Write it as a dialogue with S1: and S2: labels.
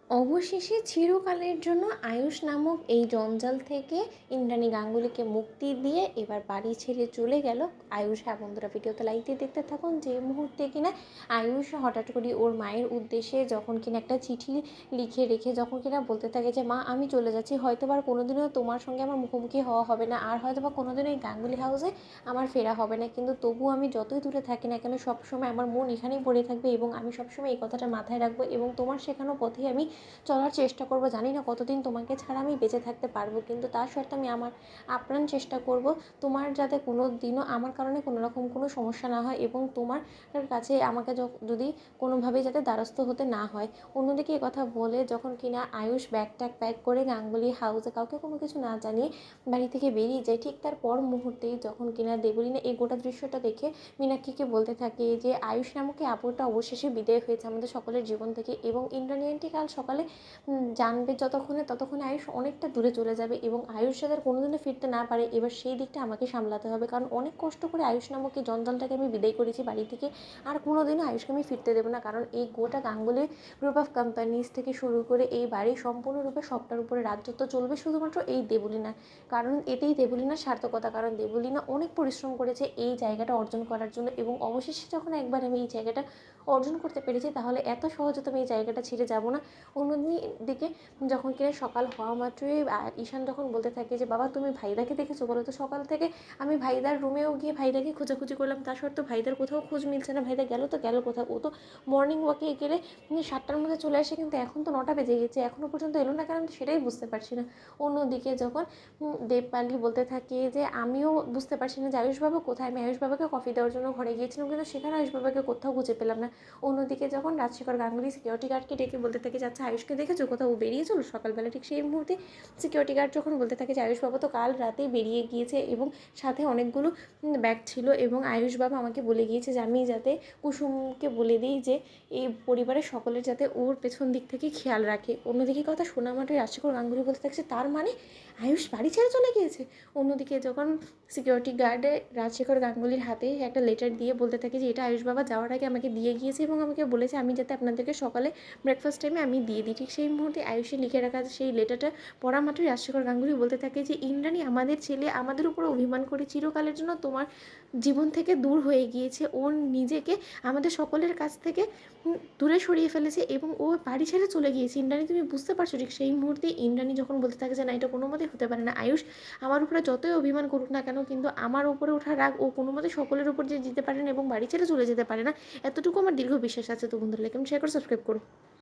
S1: অবশেষে চিরকালের জন্য আয়ুষ নামক এই জঞ্জাল থেকে ইন্দ্রাণী গাঙ্গুলিকে মুক্তি দিয়ে এবার বাড়ি ছেড়ে চলে গেল আয়ুষ। হ্যাঁ বন্ধুরা, ভিডিওতে লাইক দিয়ে দেখতে থাকুন। যে মুহূর্তে কিনা আয়ুষ হঠাৎ করে ওর মায়ের উদ্দেশ্যে যখন কিনা একটা চিঠি লিখে রেখে যখন কিনা বলতে থাকে যে মা আমি চলে যাচ্ছি, হয়তো বা কোনোদিনও তোমার সঙ্গে আমার মুখোমুখি হওয়া হবে না, আর হয়তো বা কোনোদিনও এই গাঙ্গুলি হাউসে আমার ফেরা হবে না, কিন্তু তবুও আমি যতই দূরে থাকি না কেন সবসময় আমার মন এখানেই পড়ে থাকবে এবং আমি সবসময় এই কথাটা মাথায় রাখবো এবং তোমার শেখানো পথেই আমি চলার চেষ্টা করব। জানি না কতদিন তোমাকে ছাড়া আমি বেঁচে থাকতে পারবো, কিন্তু তার শর্তে আমি আমার আপ্রাণ চেষ্টা করব তোমার যাতে কোনো দিনও আমার কারণে কোনো রকম কোনো সমস্যা না হয় এবং তোমার কাছে আমাকে যদি কোনোভাবেই যাতে দ্বারস্থ হতে না হয়। অন্যদিকে কথা বলে যখন কিনা আয়ুষ ব্যাগ ট্যাগ প্যাক করে গাঙ্গুলি হাউসে কাউকে কোনো কিছু না জানিয়ে বাড়ি থেকে বেরিয়ে যায়, ঠিক তার পর মুহূর্তেই যখন কিনা দেবলীনা এই গোটা দৃশ্যটা দেখে মীনাক্ষীকে বলতে থাকে যে আয়ুষ নামক এই আপুটা অবশেষে বিদায় হয়েছে আমাদের সকলের জীবন থেকে এবং ইন্দ্রাণী আন্টি কাল সকালে জানবে ততক্ষণে আয়ুষ অনেকটা দূরে চলে যাবে এবং আয়ুষ যাতে কোনোদিনও ফিরতে না পারে, এবার সেই দিকটা আমাকে সামলাতে হবে, কারণ অনেক কষ্ট করে আয়ুষ নামক এই জঞ্জালটাকে আমি বিদায় করেছি বাড়ি থেকে। আর কোনোদিনও আয়ুষকে আমি ফিরতে দেবো না, কারণ এই গোটা গাঙ্গুলি গ্রুপ অফ কোম্পানিজ থেকে শুরু করে এই বাড়ি সম্পূর্ণরূপে সবটার উপরে রাজত্ব চলবে শুধুমাত্র এই দেবলীনা, কারণ এতেই দেবলীনার সার্থকতা, কারণ দেবলীনা অনেক পরিশ্রম করেছে এই জায়গাটা অর্জন করার জন্য এবং অবশেষে যখন একবার আমি এই জায়গাটা অর্জন করতে পেরেছি তাহলে এত সহজে তো আমি এই জায়গাটা ছেড়ে যাব না। অন্যদিকে যখন কিনা সকাল হওয়া মাত্রই ঈশান যখন বলতে থাকে যে বাবা তুমি ভাইদাকে দেখেছো বলো তো, সকাল থেকে আমি ভাইদার রুমেও গিয়ে ভাইদাকে খোঁজাখুঁজি করলাম, তা সত্ত্বেও ভাইদার কোথাও খোঁজ মিলছে না, ভাইদা গেল তো গেল কোথাও, ও তো মর্নিং ওয়াকে গেলে 7টার মধ্যে চলে আসে, কিন্তু এখন তো 9টা বেজে গেছে, এখনও পর্যন্ত এলো না, কারণ সেটাই বুঝতে পারছি না। অন্যদিকে যখন দেবপালি বলতে থাকে যে আমিও বুঝতে পারছি না যে আয়ুষ বাবা কোথায়, আমি আয়ুষ বাবাকে কফি দেওয়ার জন্য ঘরে গিয়েছিলাম কিন্তু সেখানে আয়ুষ বাবাকে কোথাও খুঁজে পেলাম না। অন্যদিকে যখন রাজশেখর গাঙ্গুলি সিকিউরিটি গার্ডকে ডেকে বলতে থাকে যে আচ্ছা আয়ুষকে দেখেছো কোথাও, ও বেরিয়েছিল সকালবেলা, ঠিক সেই মুহূর্তে সিকিউরিটি গার্ড যখন বলতে থাকে যে আয়ুষ বাবা তো কাল রাতেই বেরিয়ে গিয়েছে এবং সাথে অনেকগুলো ব্যাগ ছিল এবং আয়ুষ বাবা আমাকে বলে গিয়েছে যে আমি যাতে কুসুমকে বলে দিই যে এই পরিবারের সকলের যাতে ওর পেছন দিক থেকে খেয়াল রাখে। অন্যদিকে কথা শোনা মাত্রই রাজশেখর গাঙ্গুলি বলতে থাকছে তার মানে আয়ুষ বাড়ি ছেড়ে চলে গিয়েছে। অন্যদিকে যখন সিকিউরিটি গার্ডে রাজশেখর গাঙ্গুলির হাতে একটা লেটার দিয়ে বলতে থাকে যে এটা আয়ুষ বাবা যাওয়ার আগে আমাকে দিয়ে গিয়েছে এবং আমাকে বলেছে আমি যাতে আপনাদেরকে সকালে ব্রেকফাস্ট টাইমে আমি দিয়ে দিই, ঠিক সেই মুহূর্তে আয়ুষে লিখে রাখা সেই লেটারটা পড়া মাত্রই রাজশেখর গাঙ্গুলি বলতে থাকে যে ইন্দ্রাণী আমাদের ছেলে আমাদের উপর অভিমান করে চিরকালের জন্য তোমার জীবন থেকে দূর হয়ে গিয়েছে, ও নিজেকে আমাদের সকলের কাছ থেকে দূরে সরিয়ে ফেলেছে এবং ও বাড়ি ছেড়ে চলে গিয়েছে। ইন্দ্রাণী তুমি বুঝতে পারছো? ঠিক সেই মুহূর্তে ইন্দ্রাণী যখন বলতে থাকে যে না এটা কোনো মতেই হতে পারে না, আয়ুষ আমার উপরে যতই অভিমান করুক না কেন কিন্তু আমার উপরে ওঠা রাগ ও কোনো মতে সকলের উপর যে দিতে পারে না এবং বাড়ি ছেড়ে চলে যেতে পারে না, এতটুকু আমার দীর্ঘ বিশ্বাস আছে। তো বন্ধুরা লাইক এবং শেয়ার করে সাবস্ক্রাইব করো।